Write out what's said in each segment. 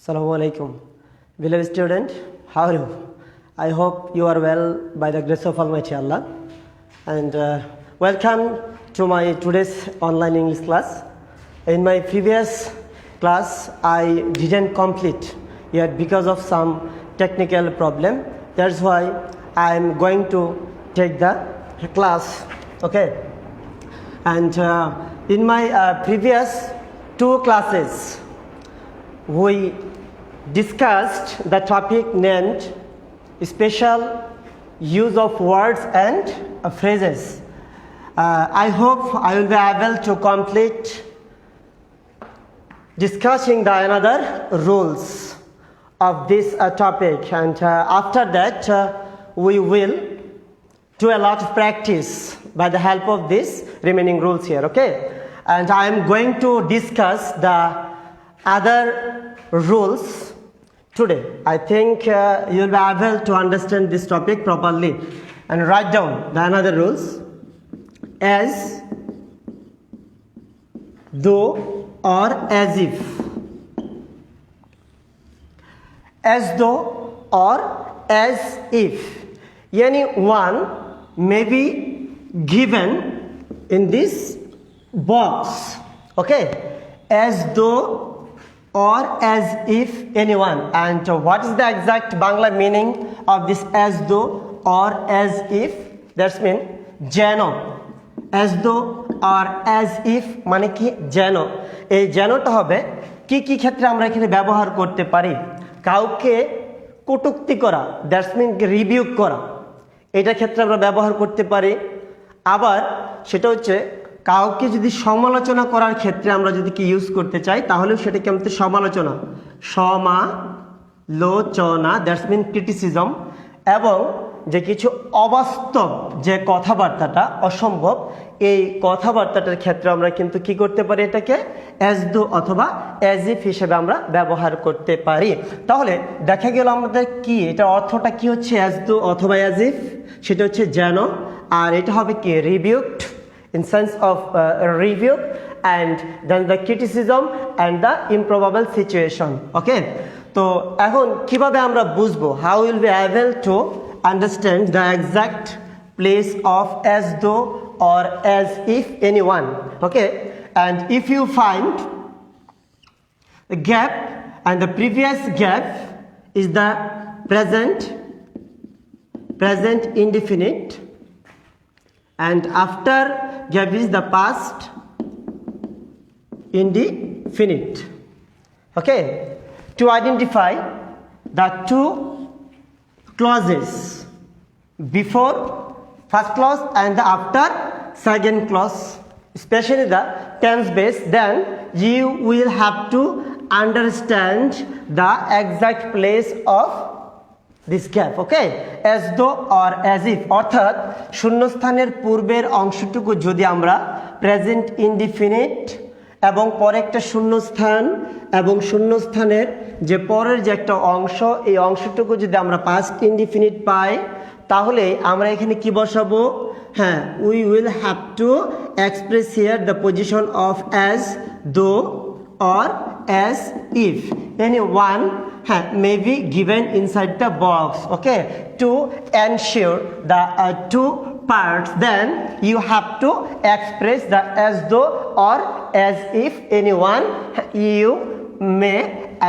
Assalamu alaikum. Beloved student, how are you? I hope you are well by the grace of Almighty Allah. And welcome to my today's online English class. In my previous class, I didn't complete yet because of some technical problem. That's why I am going to take the class. Okay. And in my previous two classes, we discussed the topic named special use of words and phrases. I hope I will be able to complete discussing the another rules of this topic, and after that we will do a lot of practice by the help of these remaining rules here. Okay, and I am going to discuss the other rules today. I think you will be able to understand this topic properly and write down the another rules: as, though, or as if. As though or as if. Anyone may be given in this box. Okay, as though or as if anyone. And what is the exact Bangla meaning of this as though or as if? That's mean jeno. As though or as if মানে কি যেন। এই যেনটা হবে কি কি ক্ষেত্রে আমরা এখানে ব্যবহার করতে পারি? কাউকে কটূক্তি করা, দ্যাটস মিন রিবিউক করা, এটা ক্ষেত্রে আমরা ব্যবহার করতে পারি। আবার সেটা হচ্ছে কাউকে যদি সমালোচনা করার ক্ষেত্রে আমরা যদি কি ইউজ করতে চাই, তাহলেও সেটাকে আমাদের সমালোচনা, সমালোচনা, দ্যাটস মিন ক্রিটিসিজম। এবং যে কিছু অবাস্তব যে কথাবার্তাটা, অসম্ভব, এই কথাবার্তাটার ক্ষেত্রে আমরা কিন্তু কি করতে পারি, এটাকে অ্যাজ দো অথবা অ্যাজ ইফ হিসেবে আমরা ব্যবহার করতে পারি। তাহলে দেখা গেল আমাদের কি এটার অর্থটা কি হচ্ছে, অ্যাজ দো অথবা অ্যাজ ইফ, সেটা হচ্ছে যেন। আর এটা হবে কি রিবিউকড, in sense of review, and then the criticism and the improbable situation. Okay, তো এখন কিভাবে আমরা বুঝবো, how will be able to understand the exact place of as though or as if anyone. Okay, and if you find the gap, and the previous gap is the present indefinite, and after gap is the past indefinite. Okay, to identify the two clauses before first clause and the after second clause, especially the tense base, then you will have to understand the exact place of this gap. Okay, as though or as if, অর্থাৎ শূন্যস্থানের পূর্বের অংশটুকু যদি আমরা present indefinite এবং পরে একটা শূন্যস্থান এবং শূন্যস্থানের যে পরের যে একটা অংশ, এই অংশটুকু যদি আমরা পাস্ট ইনডিফিনিট পাই, তাহলে আমরা এখানে কি বসাবো? হ্যাঁ, we will have to express here the position of as though or as if anyone may be given inside the box. Okay, to ensure the two parts, then you have to express the as though or as if anyone you may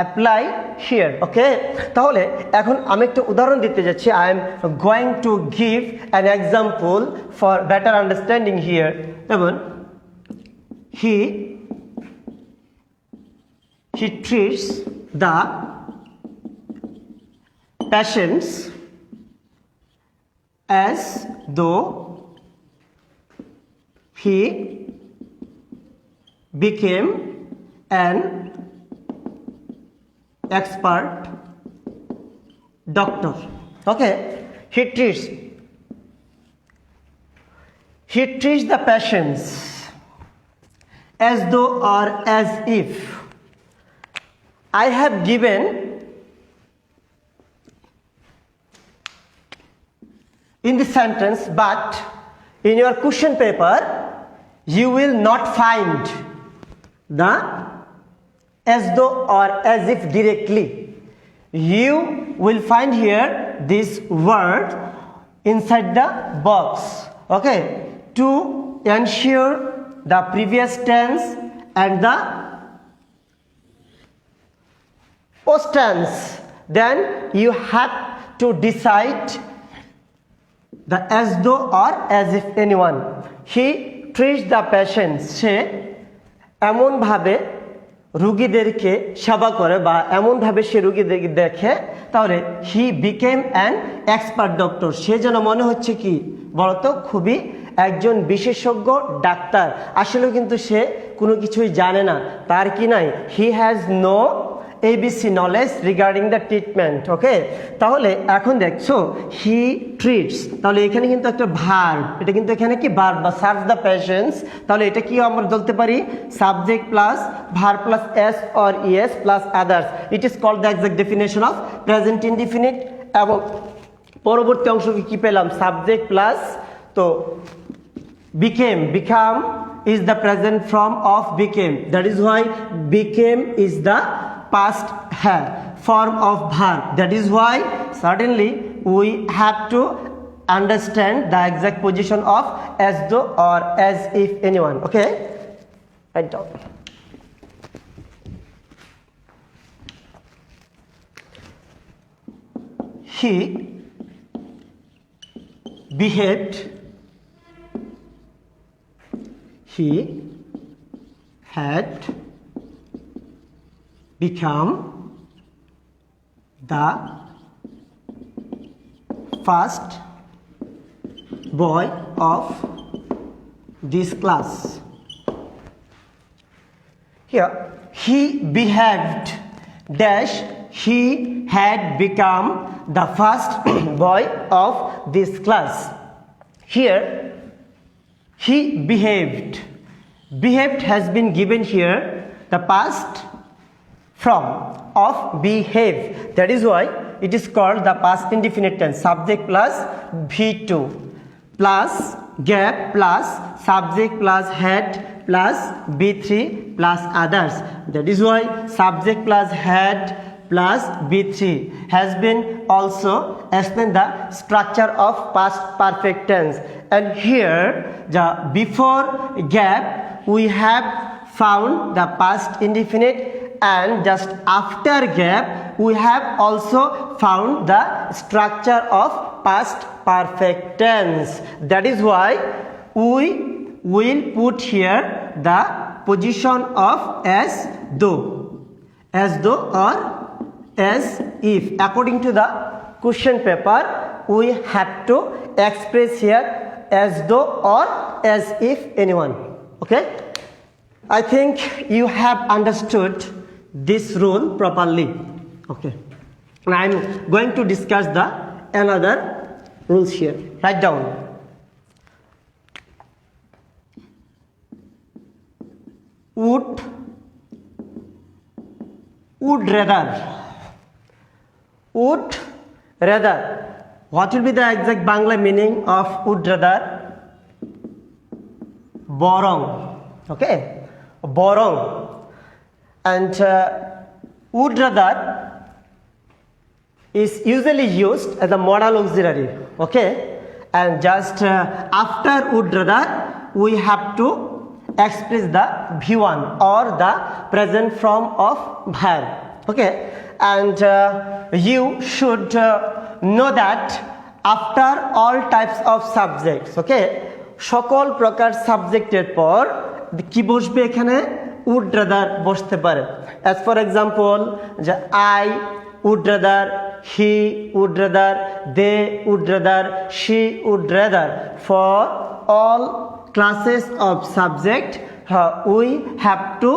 apply here. Okay, তাহলে এখন আমি একটা উদাহরণ দিতে যাচ্ছি. I am going to give an example for better understanding here. যেমন he treats the patients as though he became an expert doctor. Okay, he treats the patients as though or as if. I have given in the sentence, but in your question paper you will not find the as though or as if directly. You will find here this word inside the box, okay, to ensure the previous tense and the past tense. Then you have to decide the as though or as if anyone. He treats the patients. সে এমনভাবে রুগীদেরকে সেবা করে বা এমনভাবে সে রুগীদেরকে দেখে, তাহলে he became an expert doctor. সে যেন মনে হচ্ছে কি বলতো খুবই একজন বিশেষজ্ঞ ডাক্তার। আসলে কিন্তু সে কোনো কিছুই জানে না, তার কি নাই, he has no ABC knowledge regarding the treatment. Okay, তাহলে এখন দেখছো হি ট্রিটস, তাহলে এখানে কিন্তু একটা ভার্ব, এটা কিন্তু এখানে কি ভার্ব বা সার্ভ দ্য পেশেন্টস। তাহলে এটা কি আমরা বলতে পারি subject plus verb plus S or ES plus others. It is called the exact definition of present indefinite. এবং পরবর্তী অংশকে কি পেলাম, সাবজেক্ট প্লাস তো became, become is the present form of became, that is why became is the past form of verb. That is why certainly we have to understand the exact position of as though or as if anyone. Okay, write down. He behaved, he had become the first boy of this class. Here, he behaved dash, he had become the first boy of this class. Here, he behaved. Behaved has been given here the past form of behave. That is why it is called the past indefinite tense. Subject plus V2 plus gap plus subject plus had plus B3 plus others. That is why subject plus had plus B3 has been also explained the structure of past perfect tense. And here the before gap we have found the past indefinite, and just after gap we have also found the structure of past perfect tense. That is why we will put here the position of as though or as if. According to the question paper we have to express here as though or as if anyone. Okay, I think you have understood this rule properly. Okay, and I am going to discuss the another rules here. Write down. Would rather. Would rather. What will be the exact Bangla meaning of would rather? Borong. Okay, borong. And would rather is usually used as a modal auxiliary. Okay, and just after would rather we have to express the V1 or the present form of verb. Okay, and you should know that after all types of subjects, okay, সকল প্রকার সাবজেক্টের পর কি বসবে এখানে would rather বসতে পারে। as for example যে I would rather, he would rather, they would rather, she would rather. For all classes of subject we have to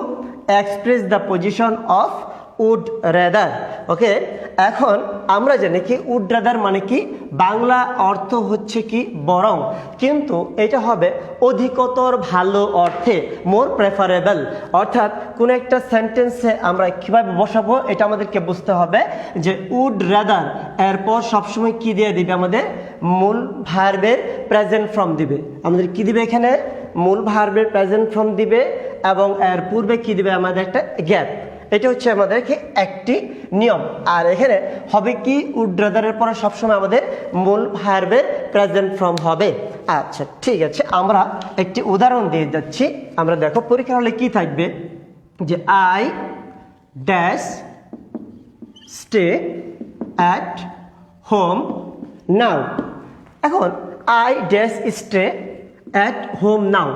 express the position of would rather. ওকে, এখন আমরা জানি কি would rather মানে কি বাংলা অর্থ হচ্ছে কি বরং, কিন্তু এটা হবে অধিকতর ভালো অর্থে, মোর প্রেফারেবল। অর্থাৎ কোন একটা সেন্টেন্সে আমরা কিভাবে বসাবো এটা আমাদেরকে বুঝতে হবে যে would rather এরপর সবসময় কি দিয়ে দিবে, আমাদের মূল ভার্বের প্রেজেন্ট ফর্ম দিবে। আমাদের কি দিবে এখানে মূল ভার্বের প্রেজেন্ট ফর্ম দিবে এবং এর পূর্বে কি দিবে আমাদের একটা গ্যাপ। এটা হচ্ছে আমাদেরকে একটি নিয়ম। আর এখানে হবে কি উড রাদারের পরে সবসময় আমাদের মূল ভার্বের প্রেজেন্ট ফর্ম হবে। আচ্ছা ঠিক আছে, আমরা একটি উদাহরণ দিয়ে যাচ্ছি। আমরা দেখো পরীক্ষা হলে কি থাকবে যে I dash stay at home now. এখন I dash stay at home now,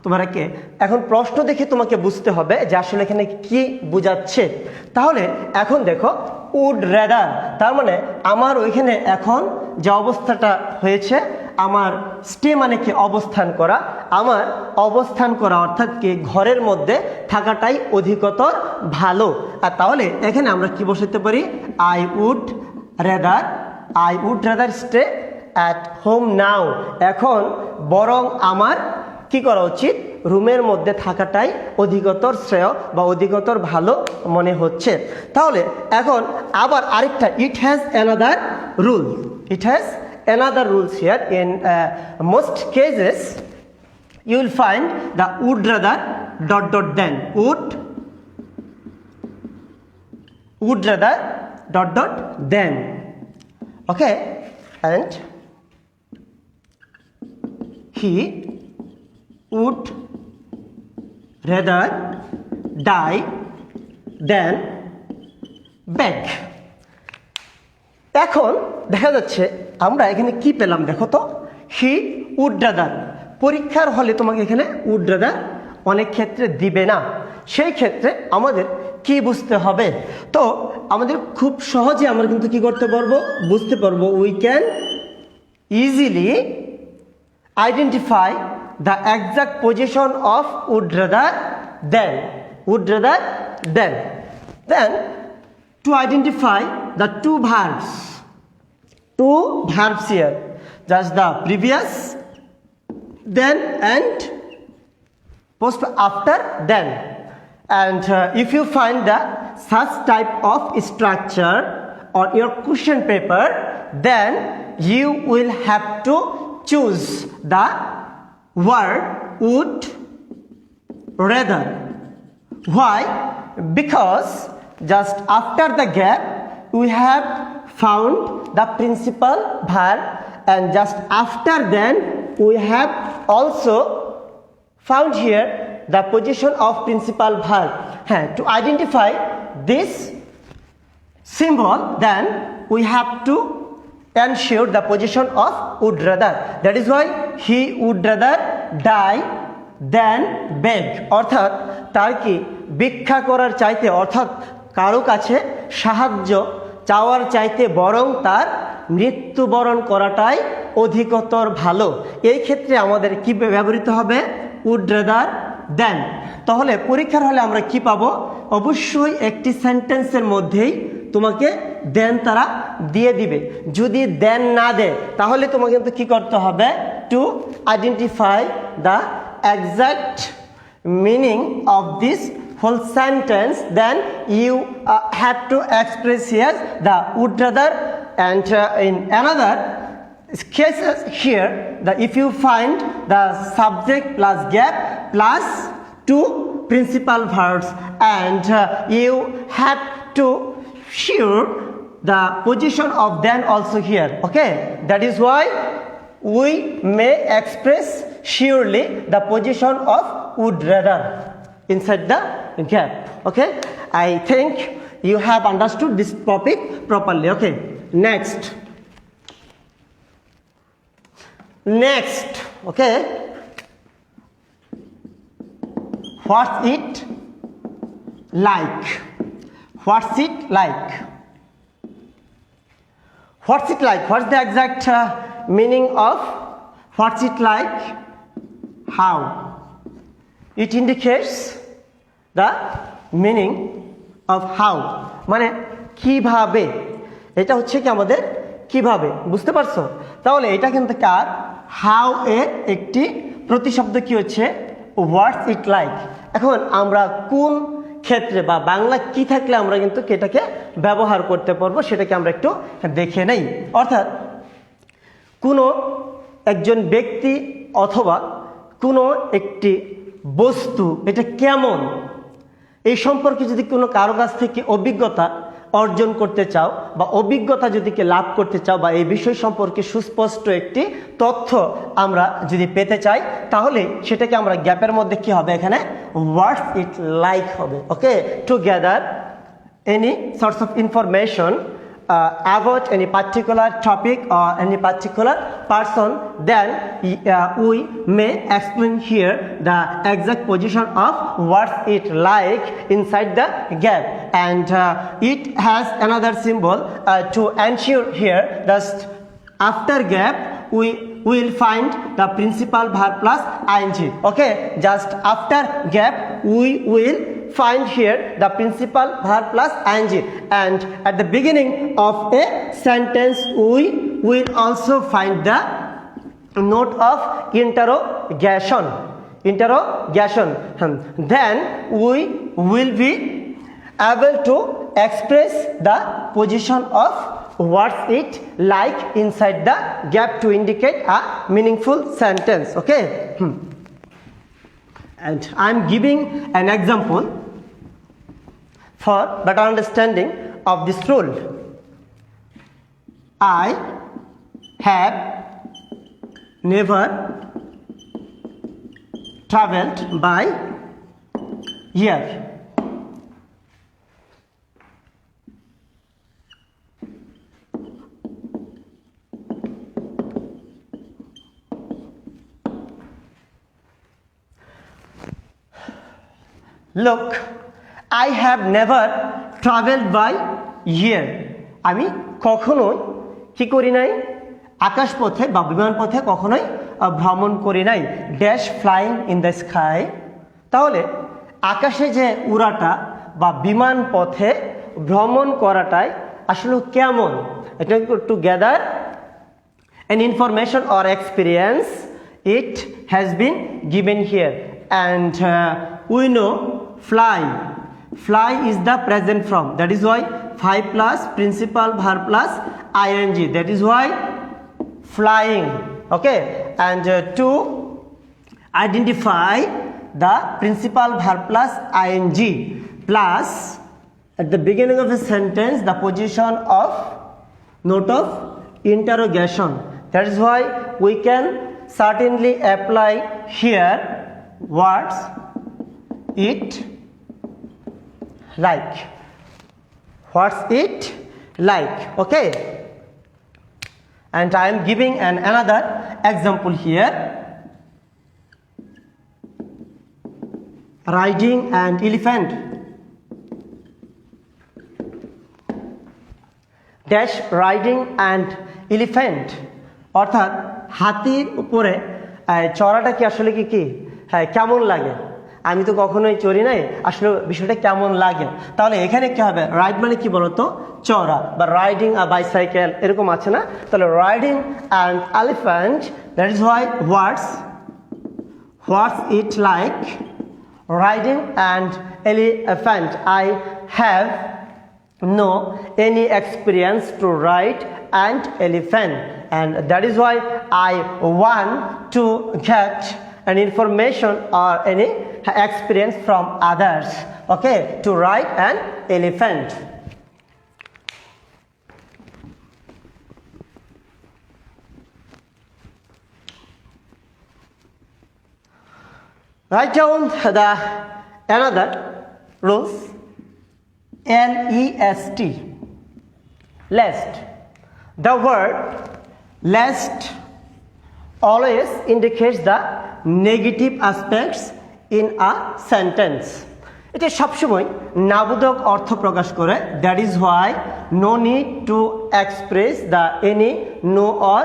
তোমাকে এখন প্রশ্ন দেখে তোমাকে বুঝতে হবে যে আসলে এখানে কি বোঝাচ্ছে। তাহলে এখন দেখো উড রেদার, তার মানে আমার ওইখানে এখন যে অবস্থাটা হয়েছে, আমার স্টে মানে কি অবস্থান করা, আমার অবস্থান করা অর্থাৎ কি ঘরের মধ্যে থাকাটাই অধিকতর ভালো। আর তাহলে এখানে আমরা কি বসাতে পারি, I would rather stay at home now. এখন বরং আমার কি করা উচিত, রুমের মধ্যে থাকাটাই অধিকতর শ্রেয় বা অধিকতর ভালো মনে হচ্ছে। তাহলে এখন আবার আরেকটা, it has another rules here. In most cases you will find the would rather ... then would rather ... then. Okay, and he would rather die than beg. এখন দেখা যাচ্ছে আমরা এখানে কি পেলাম, দেখো তো, হি উড রাদার। পরীক্ষার হলে তোমাকে এখানে উড রাদার অনেক ক্ষেত্রে দিবে না, সেই ক্ষেত্রে আমাদের কি বুঝতে হবে। তো আমাদের খুব সহজে আমরা কিন্তু কি করতে পারবো, বুঝতে পারবো। We can easily identify the exact position of would rather than. Then to identify the two verbs here, just the previous then and post after then. And if you find the such type of structure on your question paper, then you will have to choose the word would rather. Why? Because just after the gap we have found the principal verb, and just after then we have also found here the position of principal verb. To identify this symbol, then we have to ensure the position of would rather. That is why he would rather die than beg. অর্থাৎ তার কি ভিক্ষা করার চাইতে, অর্থাৎ কারো কাছে সাহায্য চাওয়ার চাইতে বরং তার মৃত্যুবরণ করাটাই অধিকতর ভালো। এই ক্ষেত্রে আমাদের কি ব্যবহৃত হবে, would rather than। তাহলে পরীক্ষার হলে আমরা কি পাবো, অবশ্যই একটি সেন্টেন্সের মধ্যেই তোমাকে দেন তারা দিয়ে দিবে। যদি দেন না দেয় তাহলে তোমাকে কিন্তু কি করতে হবে, to identify the exact meaning of this whole sentence, then you have to express here the would rather. And in another cases here, that if you find the subject plus gap plus two principal verbs, and you have to sure the position of then also here. Okay, that is why we may express surely the position of would rather inside the gap. Okay, I think you have understood this topic properly. Okay, next, okay, what's it like? What's it like? What's it like? What's the exact meaning of what's it like? How? It indicates the meaning of how, মানে কিভাবে। এটা হচ্ছে কি আমাদের কিভাবে, বুঝতে পারছো? তাহলে এটা কিন্তু কার, হাউ এর একটি প্রতিশব্দ কি হচ্ছে, হোয়াটস ইট লাইক। এখন আমরা কোন ক্ষেত্রে বা বাংলা কি থাকলে আমরা কিন্তু এটাকে ব্যবহার করতে পারবো সেটাকে আমরা একটু দেখে নেই। অর্থাৎ কোনো একজন ব্যক্তি অথবা কোনো একটি বস্তু এটা কেমন, এই সম্পর্কে যদি কোনো কারো কাছ থেকে অভিজ্ঞতা অর্জন করতে চাও বা অভিজ্ঞতা যদি লাভ করতে চাও বা এই বিষয় সম্পর্কে সুস্পষ্ট একটি তথ্য আমরা যদি পেতে চাই, তাহলে সেটাকে আমরা গ্যাপের মধ্যে কি হবে, এখানে হোয়াটস ইট লাইক হবে। Okay, to gather any sorts of information about any particular topic or any particular person, then we may explain here the exact position of what's it like inside the gap, and it has another symbol to ensure here that after gap we will find the principal verb plus ing. Okay, just after gap we will find here the principal verb plus ing, and at the beginning of a sentence we will also find the note of interrogation. Then we will be able to express the position of what's it like inside the gap to indicate a meaningful sentence. Okay, and I'm giving an example for better understanding of this rule. I have never traveled by air. Look, I have never traveled by air. আমি কখনোই কি করি নাই, আকাশপথে বা বিমানপথে কখনোই ভ্রমণ করি নাই। Dash flying in the sky. তাহলে আকাশে যে উড়াটা বা বিমান পথে ভ্রমণ করাটাই আসলে কেমন, এটা two gather an information or experience, it has been given here, and we know fly is the present form, that is why 5 plus principal verb plus ing, that is why flying. Okay, and to identify the principal verb plus ing plus at the beginning of a sentence the position of note of interrogation, that is why we can certainly apply here words it like. What's it like? Okay, and I am giving another example here. Riding an elephant. Dash riding and elephant, অর্থাৎ হাতির উপরে চড়াটা কি আসলে কি হ্যাঁ কেমন লাগে, আমি তো কখনোই চড়ি নাই, আসলে বিষয়টা কেমন লাগে। তাহলে এখানে কি হবে, রাইড মানে কি বলতো, চড়া, বা রাইডিং আ বাইসাইকেল এরকম আছে না। তাহলে riding and elephant, that is why what's it like riding and elephant. I have no any experience to ride an elephant, and that is why I want to get an information or any experience from others. Okay, to ride an elephant. Write down the another rules. L-E-S-T, lest. The word lest always indicates the negative aspects in a sentence. এটা সবসময় নাবোধক অর্থ প্রকাশ করে, that is why no need to express the any no or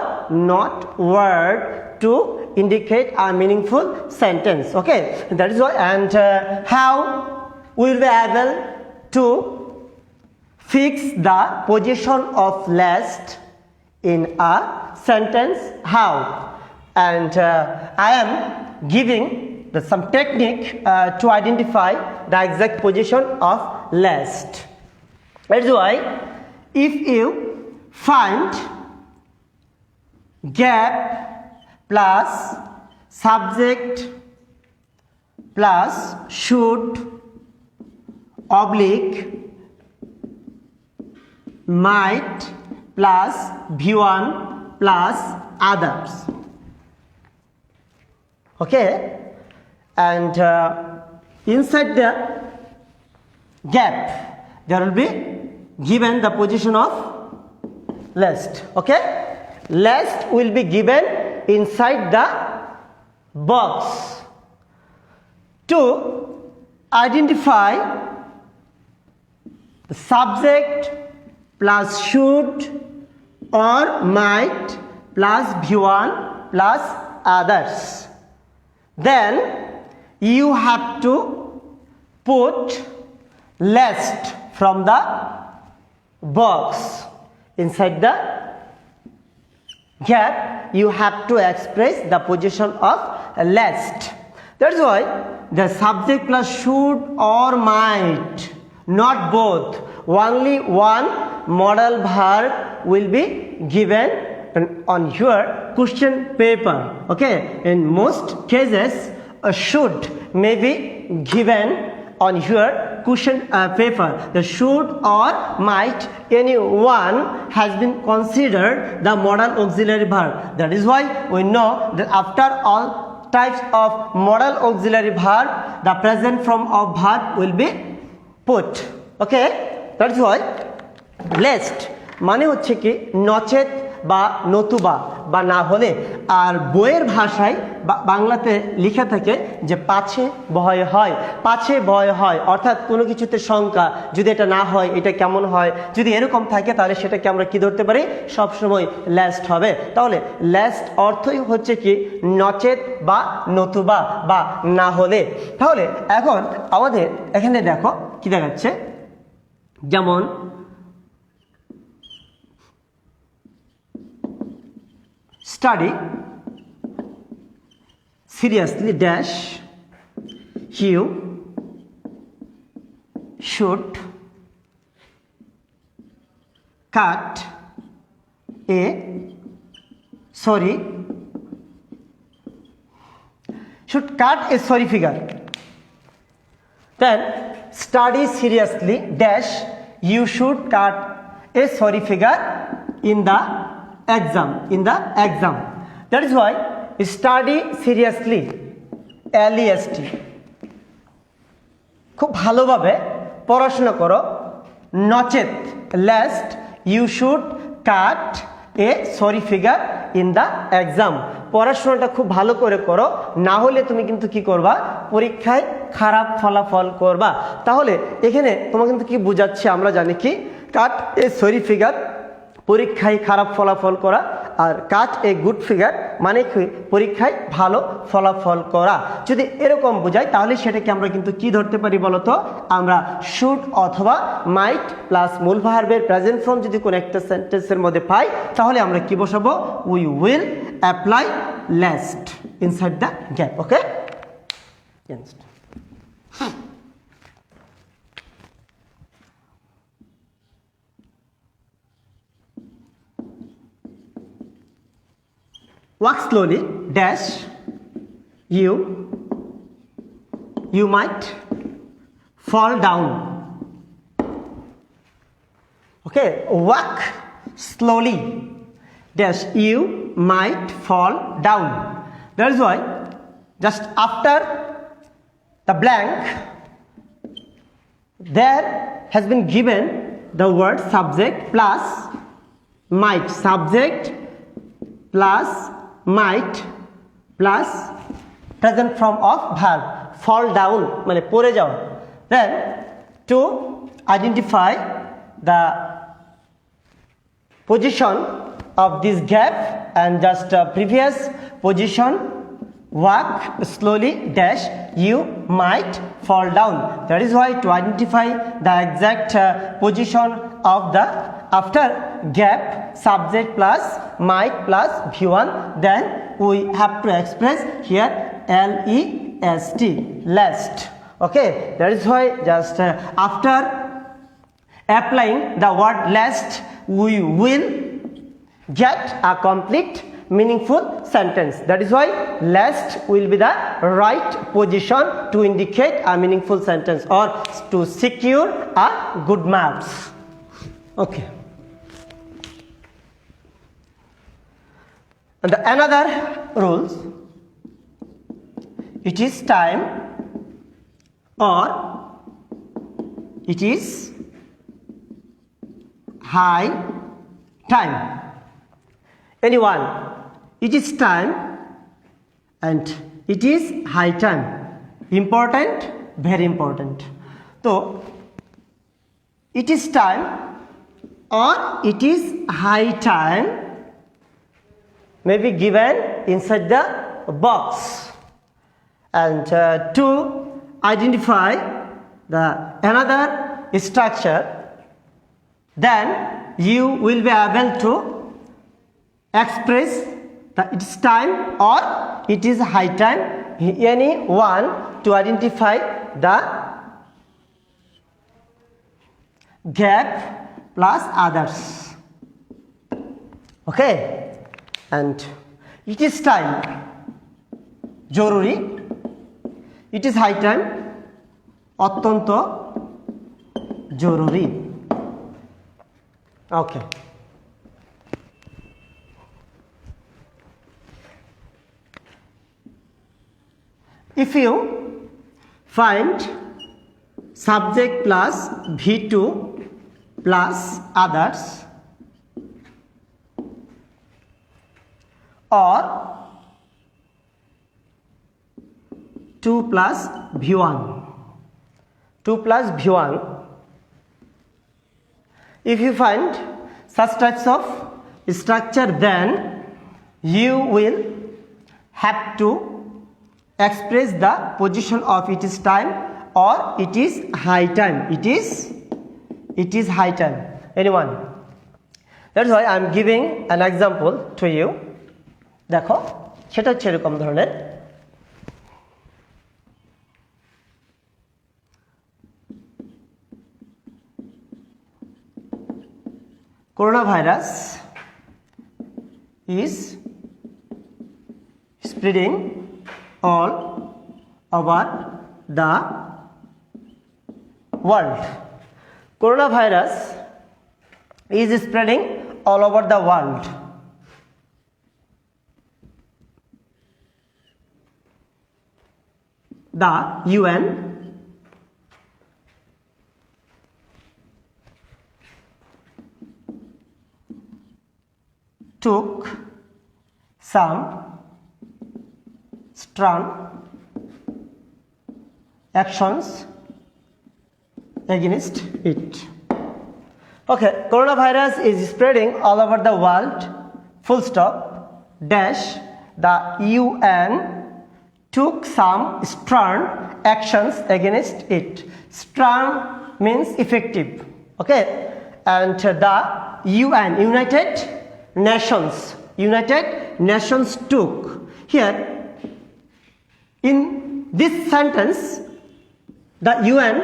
not word to indicate a meaningful sentence. Okay, that is why, and how we will be able to fix the position of lest in a sentence, how, and I am giving some technique to identify the exact position of lest. That is why if you find gap plus subject plus should oblique might plus V1 plus others. Okay, and inside the gap there will be given the position of last. Okay, last will be given inside the box. To identify the subject plus should or might plus V1 plus others, then you have to put last from the box. Inside the gap you have to express the position of last. That's why the subject plus should or might, not both, only one modal verb will be given on your question paper. Okay, in most cases a should may be given on your question paper. The should or might, any one has been considered the modal auxiliary verb. That is why we know that after all types of modal auxiliary verb, the present form of verb will be put. Okay, that's why lest মানে হচ্ছে কি নচেত বা নতুবা বা না হলে। আর বইয়ের ভাষায় বাংলাতে লিখে থাকে যে পাছে ভয় হয়, পাছে ভয় হয়, অর্থাৎ কোনো কিছুতে শঙ্কা, যদি এটা না হয় এটা কেমন হয়, যদি এরকম থাকে তাহলে সেটাকে আমরা কি ধরতে পারি, সবসময় ল্যাস্ট হবে। তাহলে ল্যাস্ট অর্থই হচ্ছে কি নচেত বা নতুবা বা না হলে। তাহলে এখন আমাদের এখানে দেখো কি দেখাচ্ছে, যেমন study seriously dash you should cut a sorry figure. Then study seriously dash you should cut a sorry figure in the exam. That is why study seriously LEST, খুব ভালোভাবে পড়াশোনা করো, নচেত lest you should cut a sorry figure in the exam. পড়াশোনাটা খুব ভালো করে করো, না হলে তুমি কিন্তু কি করবা, পরীক্ষায় খারাপ ফলাফল করবা। তাহলে এখানে তোমাকে কিন্তু কি বোঝাচ্ছে, আমরা জানি কি কাট এ সরি ফিগার পরীক্ষায় খারাপ ফলাফল করা, আর কাট এ গুড ফিগার মানে কি পরীক্ষায় ভালো ফলাফল করা। যদি এরকম বোঝাই তাহলে সেটাকে আমরা কিন্তু কি ধরতে পারি বলতো, আমরা শুড অথবা মাইট প্লাস মূল ভার্বের প্রেজেন্ট ফর্ম যদি কোনো একটা সেন্টেন্সের মধ্যে পাই তাহলে আমরা কি বসাবো, we will apply last inside the gap. Okay, walk slowly dash you might fall down. Okay, walk slowly dash you might fall down. That is why just after the blank there has been given the word subject plus might, subject plus might plus present form of verb, fall down মানে পড়ে যাওয়া। Then to identify the position of this gap and just previous position, walk slowly dash you might fall down. That is why to identify the exact position of the after gap subject plus might plus V1, then we have to express here LEST, lest. Okay, that is why just after applying the word lest we will get a complete meaningful sentence. That is why last will be the right position to indicate a meaningful sentence or to secure a good marks. Okay. And another rules, it is time or it is high time. Anyone, it is time and it is high time. Important, very important. So it is time or it is high time may be given inside the box. And to identify the another structure, then you will be able to express that it is time or it is high time. Any one to identify the gap plus others. Okay. And it is time, joruri. It is high time, ottonto joruri. Okay. If you find subject plus V2 plus others, or 2 plus V1, 2 plus V1. If you find such types of structure, then you will have to express the position of it is time or it is high time. It is high time. Anyone? That's why I am giving an example to you. দেখো সেটা হচ্ছে এরকম ধরনের coronavirus is spreading all over the world. Coronavirus is spreading all over the world. The UN took some strong actions against it. Okay, coronavirus is spreading all over the world, full stop, dash, the UN took some strong actions against it. Strong means effective. Okay, and the UN, United Nations took. Here, in this sentence, the UN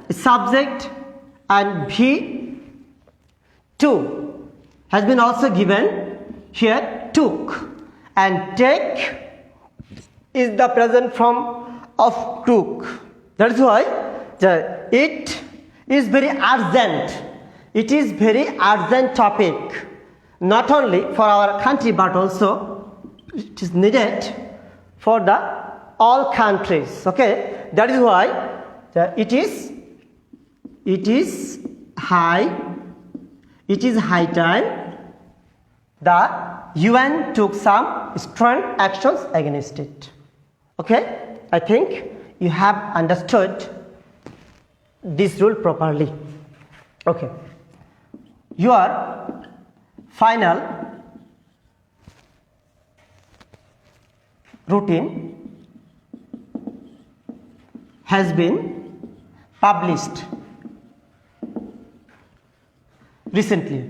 is subject and V2 has been also given. Here, took, and take is the present form of took. That is why it is very urgent. It is very urgent topic, not only for our country but also it is needed for the all countries. Okay, that is why it is high time. The UN took some strong actions against it. Okay, I think you have understood this rule properly. Okay, your final routine has been published recently.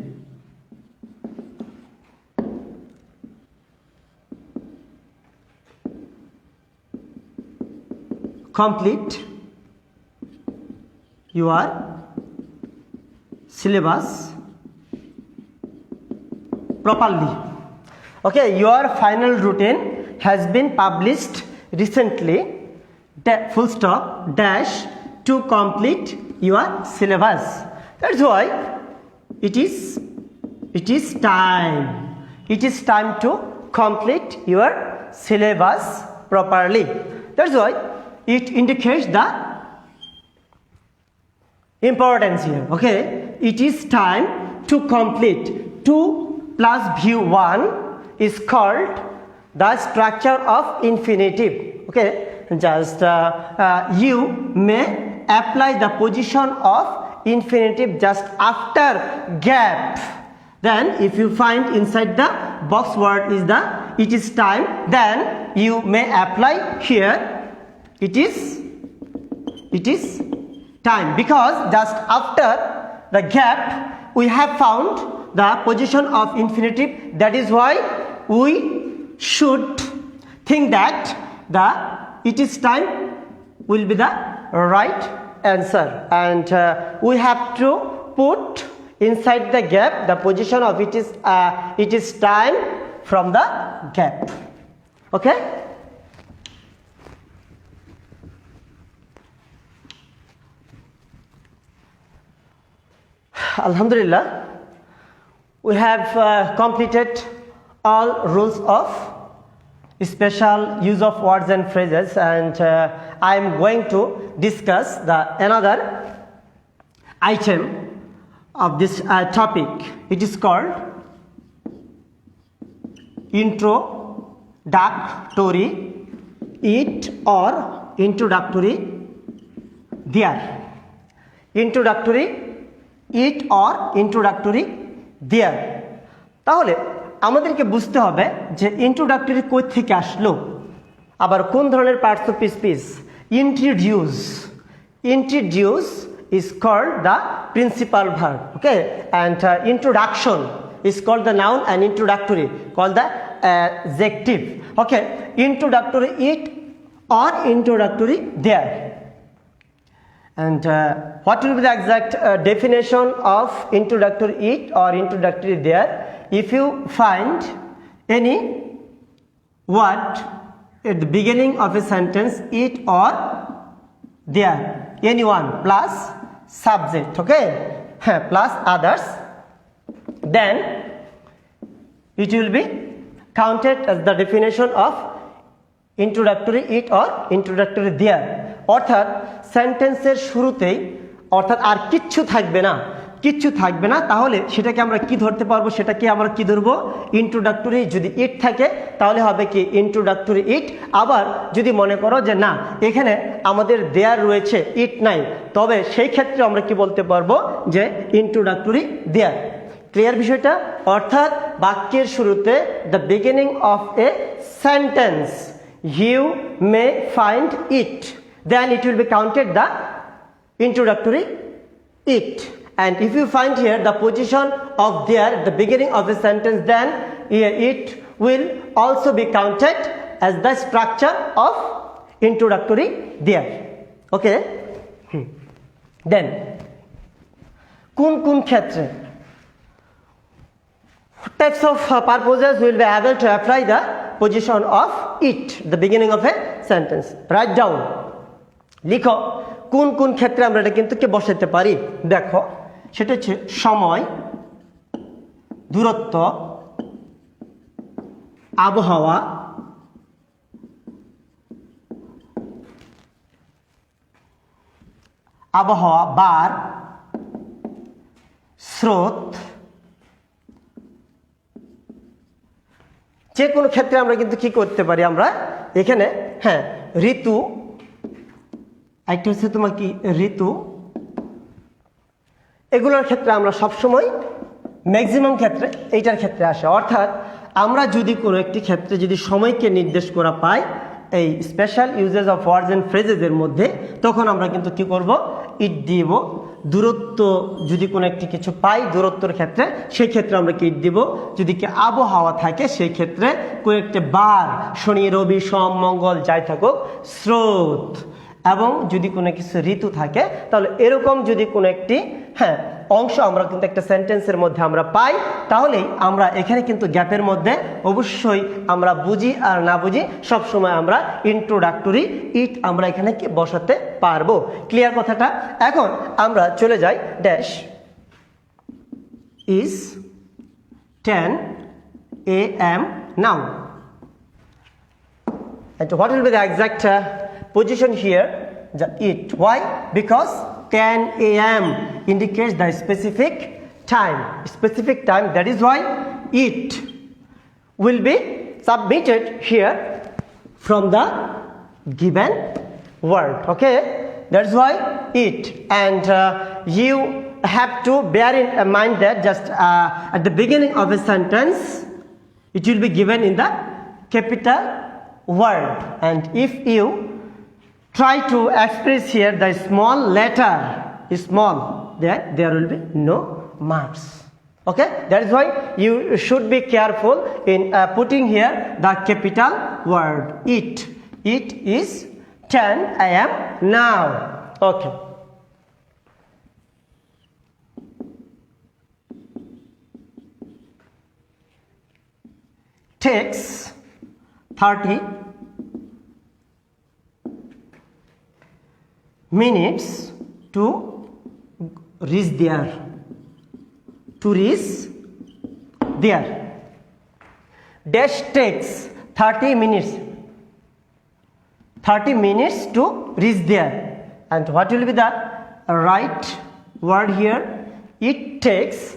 Complete your syllabus properly. Okay, your final routine has been published recently, full stop, dash, to complete your syllabus. That's why it is time to complete your syllabus properly. That's why it indicates the importance here. Okay, it is time to complete. 2 plus view 1 is called the structure of infinitive. Okay, just you may apply the position of infinitive just after gap. Then if you find inside the box word is the it is time, then you may apply here it is time, because just after the gap we have found the position of infinitive. That is why we should think that the it is time will be the right answer, and we have to put inside the gap the position of it is time from the gap. Okay, Alhamdulillah, we have completed all rules of special use of words and phrases, and I am going to discuss the another item of this topic. It is called introductory it or introductory there. Introductory it or introductory there. তাহলে আমাদেরকে বুঝতে হবে যে introductory কই থেকে আসলো, আবার কোন ধরনের parts of speech. Introduce is called the principal verb. Okay, and introduction is called the noun, and introductory called the adjective. Okay, introductory it or introductory there. And what will be the exact definition of introductory it or introductory there? If you find any word at the beginning of a sentence, it or there, anyone plus subject, okay, plus others, then it will be counted as the definition of introductory it or introductory there. অর্থাৎ সেন্টেন্সের শুরুতেই অর্থাৎ আর কিচ্ছু থাকবে না, তাহলে সেটাকে আমরা কি ধরতে পারবো, সেটাকে আমরা কি ধরবো, ইন্ট্রোডাক্টরি। যদি ইট থাকে তাহলে হবে কি ইন্ট্রোডাক্টরি ইট। আবার যদি মনে করো যে না এখানে আমাদের দেয়ার রয়েছে ইট নাই, তবে সেই ক্ষেত্রে আমরা কি বলতে পারবো যে ইন্ট্রোডাক্টরি দেয়ার। ক্লিয়ার বিষয়টা? অর্থাৎ বাক্যের শুরুতে the beginning of a sentence you may find it, then it will be counted the introductory it. And if you find here the position of there at the beginning of a sentence, then it will also be counted as the structure of introductory there. Okay, then কোন ক্ষেত্রে what types of purposes will be able to apply the position of it the beginning of a sentence? Write down, লিখো কোন ক্ষেত্রে আমরা এটা কিন্তু কে বসাতে পারি। দেখো সেটা হচ্ছে সময়, দূরত্ব, আবহাওয়া, বার, স্রোত, যে কোনো ক্ষেত্রে আমরা কিন্তু কি করতে পারি, আমরা এখানে ঋতু, একটা হচ্ছে তোমার কি ঋতু, এগুলোর ক্ষেত্রে আমরা সবসময় ম্যাক্সিমাম ক্ষেত্রে এইটার ক্ষেত্রে আসে। অর্থাৎ আমরা যদি কোনো একটি ক্ষেত্রে যদি সময়কে নির্দেশ করা পাই এই special uses of words and ফ্রেজেসের মধ্যে, তখন আমরা কিন্তু কি করব, ইট দিব। দূরত্ব যদি কোনো একটি কিছু পাই দূরত্বের ক্ষেত্রে, সেই ক্ষেত্রে আমরা কি ইট দিব। যদি কি আবহাওয়া থাকে সেই ক্ষেত্রে কোনো একটি বার, শনি রবি সোম মঙ্গল যাই থাকুক, স্রোত, এবং যদি কোনো কিছু ঋতু থাকে তাহলে এরকম যদি কোনো একটি অংশ আমরা কিন্তু একটা সেন্টেন্সের মধ্যে আমরা পাই, তাহলেই আমরা এখানে কিন্তু গ্যাপের মধ্যে অবশ্যই আমরা বুঝি আর না বুঝি সবসময় আমরা ইন্ট্রোডাক্টরি ইট আমরা এখানে কি বসাতে পারবো। ক্লিয়ার কথাটা? এখন আমরা চলে যাই dash is 10 a.m. now. And what will be the exact position here? The it. Why? Because 10 a.m. indicates the specific time. Specific time. That is why it will be submitted here from the given word. Okay? That's why it. And you have to bear in mind that just at the beginning of a sentence it will be given in the capital word, and if you try to express here the small letter small, there will be no marks. Okay, that is why you should be careful in putting here the capital word it. It is 10 a.m. now. Okay, takes 30 minutes to reach there. Dash takes 30 minutes to reach there. And what will be the right word here? It takes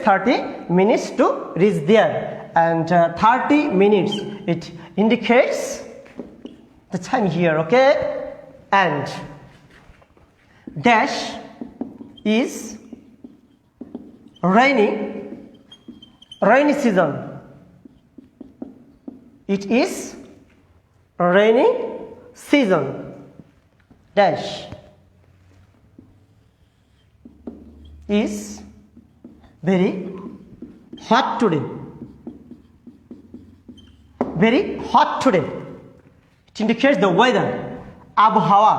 30 minutes to reach there. And 30 minutes, it indicates the time here. Okay, and dash is rainy season. It is rainy season. Dash is very hot today. Very hot today. It indicates the weather. Abhawa.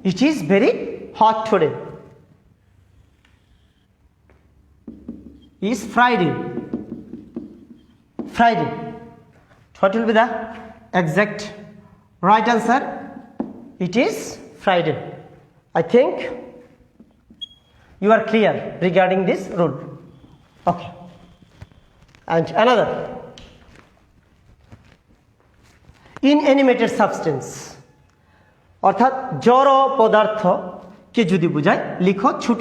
It is very hot today. Is Friday. What will be the exact right answer? It is Friday. I think you are clear regarding this rule. Okay. And another. Inanimated substance অর্থাৎ জড় পদার্থকে যদি বোঝায়, লিখো ছোট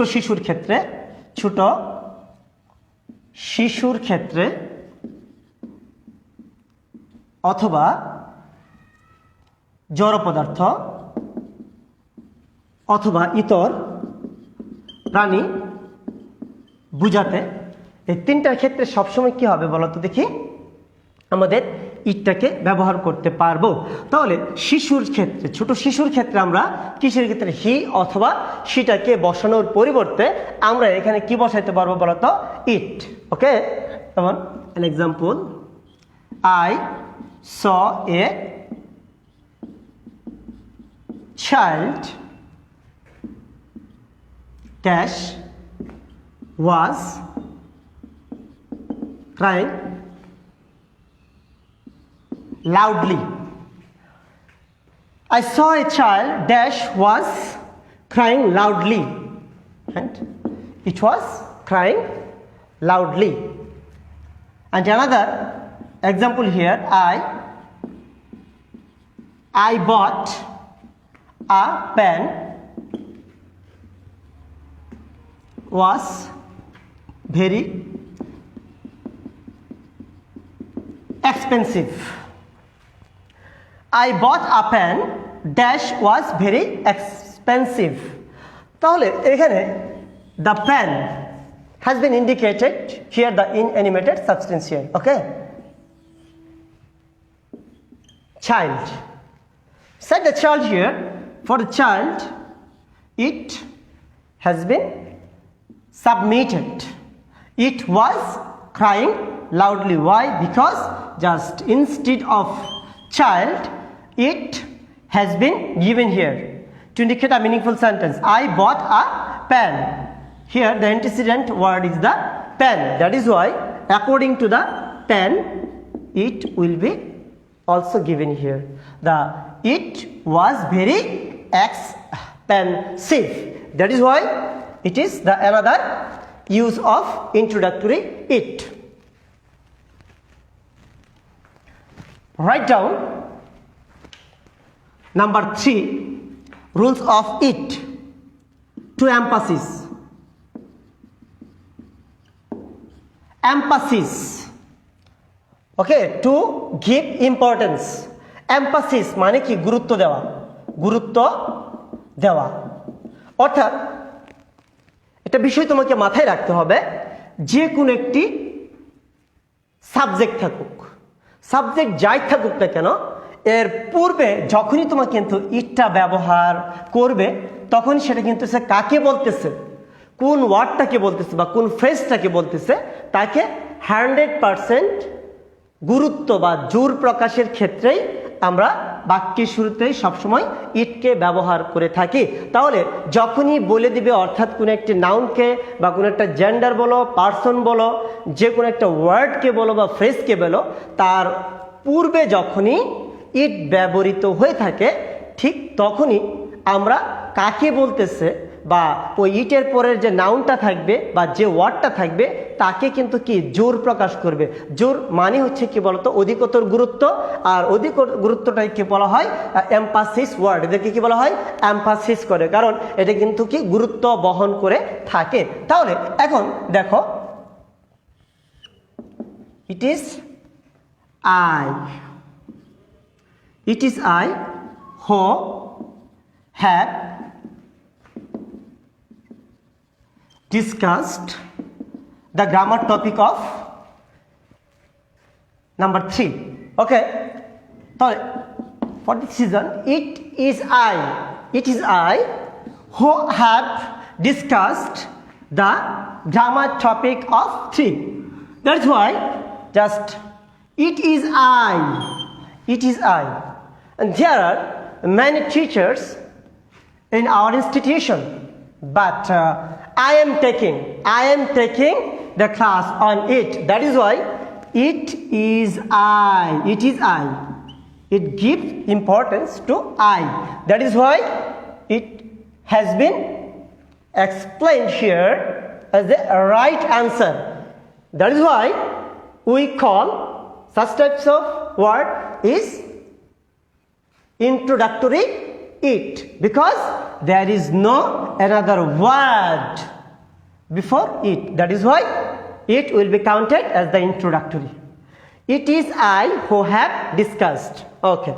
শিশুর ক্ষেত্রে অথবা জড় পদার্থ অথবা ইতর প্রাণী বুঝাতে, এই তিনটার ক্ষেত্রে সবসময় কি হবে বলো তো দেখি, আমাদের ইটটাকে ব্যবহার করতে পারবো। তাহলে শিশুর ক্ষেত্রে, ছোট শিশুর ক্ষেত্রে আমরা কিসের ক্ষেত্রে হি অথবা সেটাকে বসানোর পরিবর্তে আমরা এখানে কি বসাইতে পারবো বলতো? ইট। ওকে, যেমন an example, I saw a child dash was crying loudly. I saw a child dash was crying loudly, and it was crying loudly. And another example here, I bought a pen was very expensive. I bought a pen dash was very expensive. তাহলে এখানে the pen has been indicated here, the inanimated substance here. Okay, child. Set the child here. For the child, it has been submitted. It was crying loudly. Why? Because just instead of child, it has been given here to indicate a meaningful sentence. I bought a pen. here the antecedent word is the pen. That is why according to the pen it will be also given here. The it was very expensive. That is why it is the another use of introductory it. Write down number 3 rules of it. To emphasis. Emphasis. Okay, to give importance. Emphasis মানে কি? গুরুত্ব দেওয়া, গুরুত্ব দেওয়া। অর্থাৎ একটা বিষয় তোমাকে মাথায় রাখতে হবে, যে কোনো একটি সাবজেক্ট থাকুক, সাবজেক্ট যাই থাকুক না কেন, এর পূর্বে যখনই তোমাকে কিন্তু ইটটা ব্যবহার করবে তখন সেটা কিন্তু সে কাকে বলতেছে, কোন ওয়ার্ডটাকে বলতেছে বা কোন ফ্রেজটাকে বলতেছে তাকে 100% গুরুত্ব বা জোর প্রকাশের ক্ষেত্রেই আমরা বাক্যের শুরুতেই সবসময় ইটকে ব্যবহার করে থাকি। তাহলে যখনই বলে দিবে, অর্থাৎ কোনো একটি নাউনকে বা কোনো একটা জেন্ডার বলো, পার্সন বলো, যে কোনো একটা ওয়ার্ডকে বলো বা ফ্রেজকে বলো, তার পূর্বে যখনই ইট ব্যবহৃত হয়ে থাকে ঠিক তখনই আমরা কাকে বলতেছে বা ওই ইটের পরের যে নাউনটা থাকবে বা যে ওয়ার্ডটা থাকবে তাকে কিন্তু কি জোর প্রকাশ করবে। জোর মানে হচ্ছে কি বলতো, অধিকতর গুরুত্ব। আর অধিক গুরুত্বটাই কি বলা হয়? Emphasis word. এদেরকে কি বলা হয়? এমফাসিস করে, কারণ এটা কিন্তু কি গুরুত্ব বহন করে থাকে। তাহলে এখন দেখো, it is I, it is I who have discussed the grammar topic of number 3. Okay, so for this reason it is I who have discussed the grammar topic of 3. That's why just it is I. And there are many teachers in our institution, but I am taking the class on it. That is why it is I. It gives importance to I. That is why it has been explained here as the right answer. That is why we call such types of word is introductory it, because there is no another word before it. That is why it will be counted as the introductory. It is I who have discussed. Okay,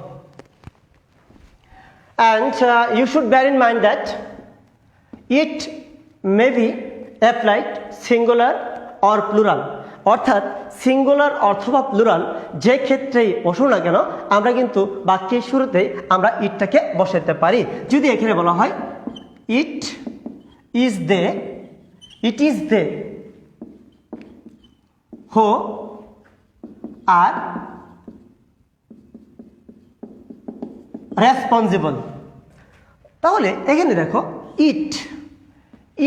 and you should bear in mind that it may be applied singular or plural. অর্থাৎ singular অথবা plural যে ক্ষেত্রেই বসো না কেন আমরা কিন্তু বাক্যের শুরুতেই আমরা ইটটাকে বসাতে পারি। যদি এখানে বলা হয় it is they who R responsible, তাহলে এখানে দেখো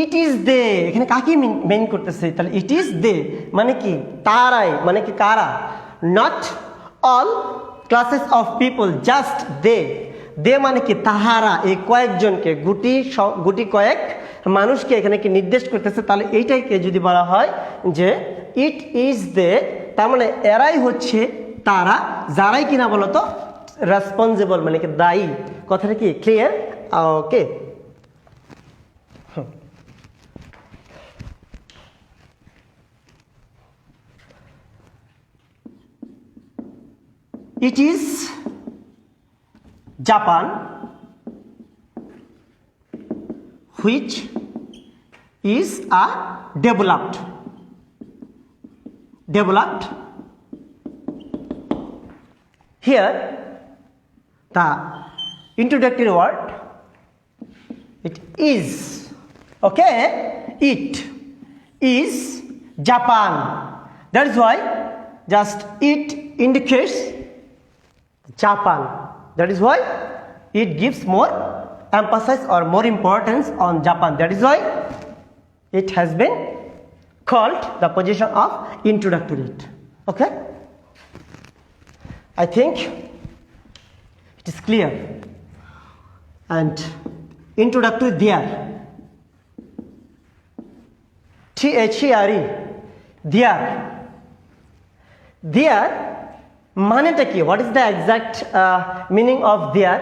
ইট ইজ দে, এখানে কাকে মেন করতেছে? তাহলে ইট ইজ দে মানে কি? তারাই, মানে কি কারা? Not all classes of people, just they মানে কি তাহারা। এই কয়েকজনকে, গুটি কয়েক মানুষকে এখানে কি নির্দেশ করতেছে। তাহলে এইটাকে যদি বলা হয় যে ইট ইজ দে, তার মানে এরাই হচ্ছে তারা, যারাই কিনা বলতো রেসপন্সিবল মানে কি দায়ী। কথাটা কি clear? Okay, it is Japan which is a developed. Here the introductory word it is. Okay, it is Japan. That is why just it indicates Japan. That is why it gives more emphasis or more importance on Japan. That is why it has been called the position of introductory. Okay, I think it is clear. And introductory there, there, there মানেটা কি? What is the exact meaning of there?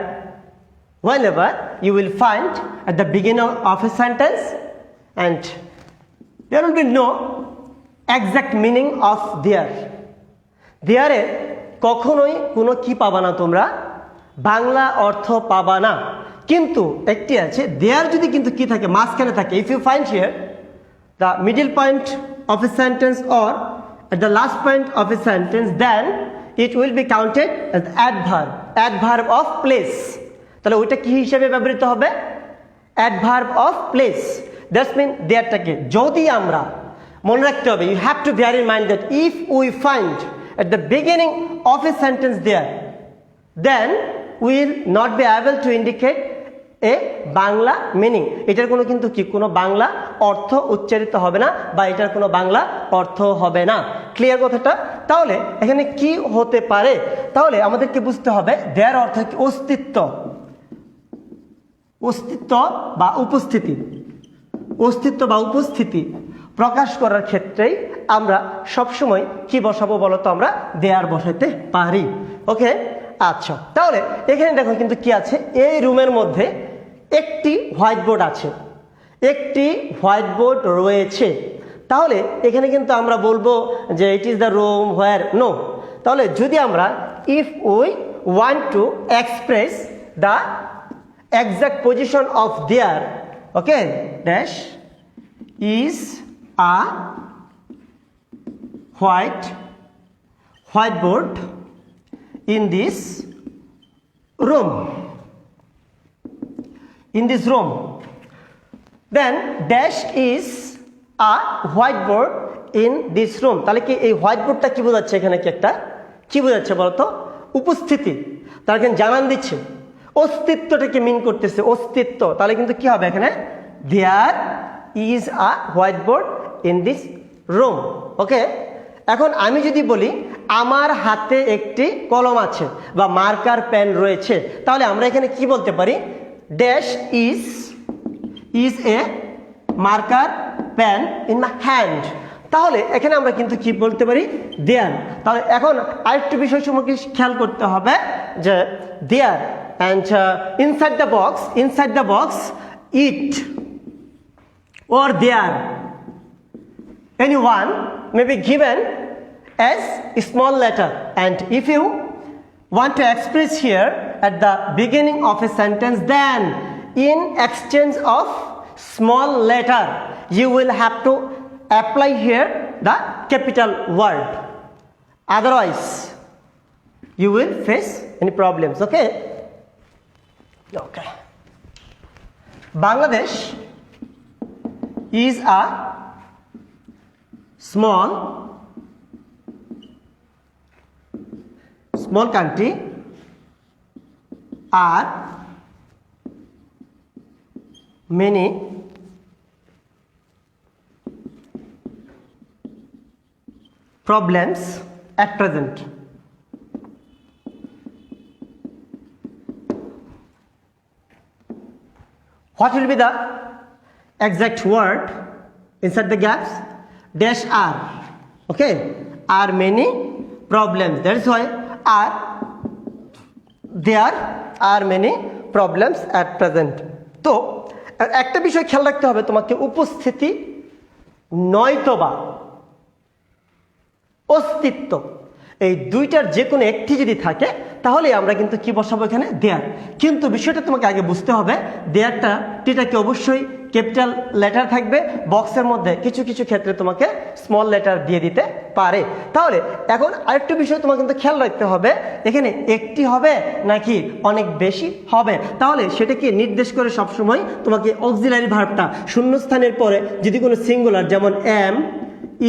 Whenever you will find at the beginning of a sentence and there will be no exact meaning of there. There এ কখনোই কোনো কি পাবা না তোমরা, বাংলা অর্থ পাবা না। কিন্তু একটি আছে, there যদি কিন্তু কি থাকে মাঝখানে থাকে, if you find here the middle point of a sentence or at the last point of a sentence, then it will be counted as adverb of place. তাহলে ওইটা কি হিসেবে ব্যবহৃত হবে? adverb of place. That's mean thereটাকে যদি আমরা মনে রাখতে হবে, you have to bear in mind that if we find at the beginning of a sentence there, then we will not be able to indicate a Bangla meaning. এটার কোনো কিন্তু কি কোনো বাংলা অর্থ উচ্চারিত হবে না বা এটার কোনো বাংলা অর্থ হবে না। ক্লিয়ার কথাটা? তাহলে এখানে কি হতে পারে? তাহলে আমাদেরকে বুঝতে হবে দেয়ার অর্থ কি অস্তিত্ব, অস্তিত্ব বা উপস্থিতি, অস্তিত্ব বা উপস্থিতি প্রকাশ করার ক্ষেত্রেই আমরা সবসময় কি বসাবো বলো তো? আমরা দেয়ার বসাতে পারি। ওকে, আচ্ছা, তাহলে এখানে দেখো কিন্তু কি আছে, এই রুমের মধ্যে একটি হোয়াইট বোর্ড আছে, একটি হোয়াইট বোর্ড রয়েছে। তাহলে এখানে কিন্তু আমরা বলবো যে it is the room where, no. তাহলে যদি আমরা if we want to express the exact position of there, okay, dash is a whiteboard in this room, then dash is a whiteboard in this room. তাহলে কি এই হোয়াইটবোর্ডটা কি বোঝাচ্ছে? এখানে কি একটা কি বোঝাচ্ছে বলতো? উপস্থিতি। তার এখানে জানান দিচ্ছে, অস্তিত্বটাকে মিন করতেছে, অস্তিত্ব। তাহলে কিন্তু কি হবে এখানে? There is a white board in this room. Okay, এখন আমি যদি বলি আমার হাতে একটি কলম আছে বা মার্কার পেন রয়েছে, তাহলে আমরা এখানে কি বলতে পারি? Dash is a marker pen in my hand. তাহলে এখানে আমরা কিন্তু কি বলতে পারি? দেয়ার। তাহলে এখন আরেকটু বিষয় সম্পর্কে খেয়াল করতে হবে যে দেয়ার and inside the box it or there anyone may be given as a small letter, and if you want to express here at the beginning of a sentence, then in exchange of small letter you will have to apply here the capital word, otherwise you will face any problems. Okay, Bangladesh is a small country, are many problems at present. What will be the exact word inside the gaps? Dash are. Okay, are many problems. That is why there are many problems at present. তো একটা বিষয় খেয়াল রাখতে হবে তোমাকে, উপস্থিতি নয়তোবা অস্তিত্ব, এই দুইটার যে কোনো একটি যদি থাকে তাহলে আমরা কিন্তু কি বসাবো এখানে? দেয়ার। কিন্তু বিষয়টা তোমাকে আগে বুঝতে হবে, দেয়ারটা টিটাকে অবশ্যই ক্যাপিটাল লেটার থাকবে, বক্সের মধ্যে কিছু কিছু ক্ষেত্রে তোমাকে স্মল লেটার দিয়ে দিতে পারে। তাহলে এখন আরেকটু বিষয় তোমাকে কিন্তু খেয়াল রাখতে হবে, এখানে একটি হবে নাকি অনেক বেশি হবে। তাহলে সেটাকে নির্দেশ করে সবসময় তোমাকে অক্সিলারি ভার্বটা শূন্যস্থানের পরে যদি কোনো সিঙ্গুলার যেমন এম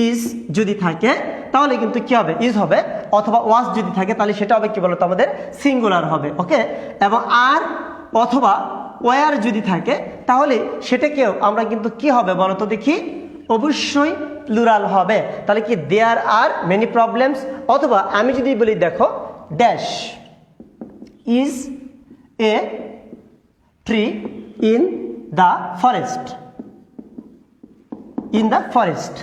ইজ যদি থাকে তাহলে কিন্তু কি হবে? ইজ হবে, অথবা ওয়াজ যদি থাকে তাহলে সেটা হবে কি বলতো? আমাদের সিঙ্গুলার হবে। ওকে, এবং আর অথবা ওয়ার যদি থাকে তাহলে সেটাকেও আমরা কিন্তু কি হবে বলো তো দেখি, অবশ্যই প্লুরাল হবে। তাহলে কি দেয়ার আর মেনি প্রবলেমস, অথবা আমি যদি বলি দেখো dash is a tree in the forest, in the forest,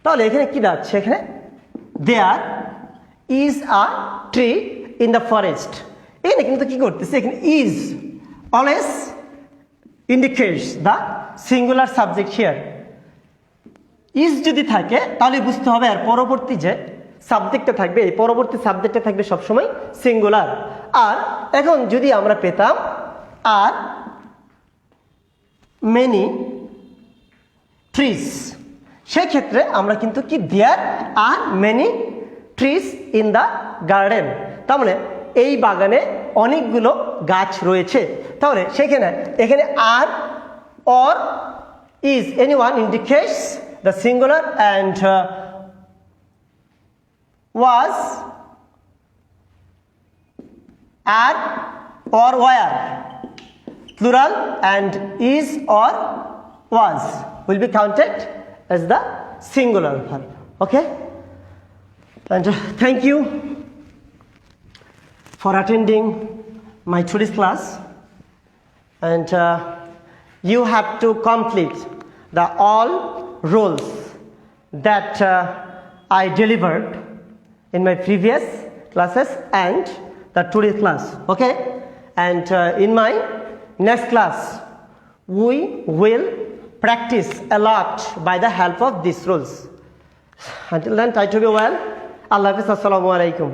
তাহলে এখানে কি দাঁড়াচ্ছে, এখানে there is a tree in the forest. এখানে কিন্তু কি করতেছে, এখানে is always indicates the singular subject here. Is যদি থাকে তাহলে বুঝতে হবে আর পরবর্তী যে সাবজেক্টটা থাকবে, এই পরবর্তী সাবজেক্টটা থাকবে সবসময় সিঙ্গুলার। আর এখন যদি আমরা পেতাম আর মেনি ট্রিজ, সেক্ষেত্রে আমরা কিন্তু কি there are many trees in the garden, তার মানে এই বাগানে অনেকগুলো গাছ রয়েছে। তাহলে সেখানে এখানে are or is anyone indicates the singular and was at or where plural and is or was will be counted as the singular verb. Okay, and thank you for attending my today's class, and you have to complete the all roles that I delivered in my previous classes and the today's class. Okay, and in my next class we will practice a lot by the help of these rules. Until then, try to be well. Allah Hafiz. Assalamu alaikum.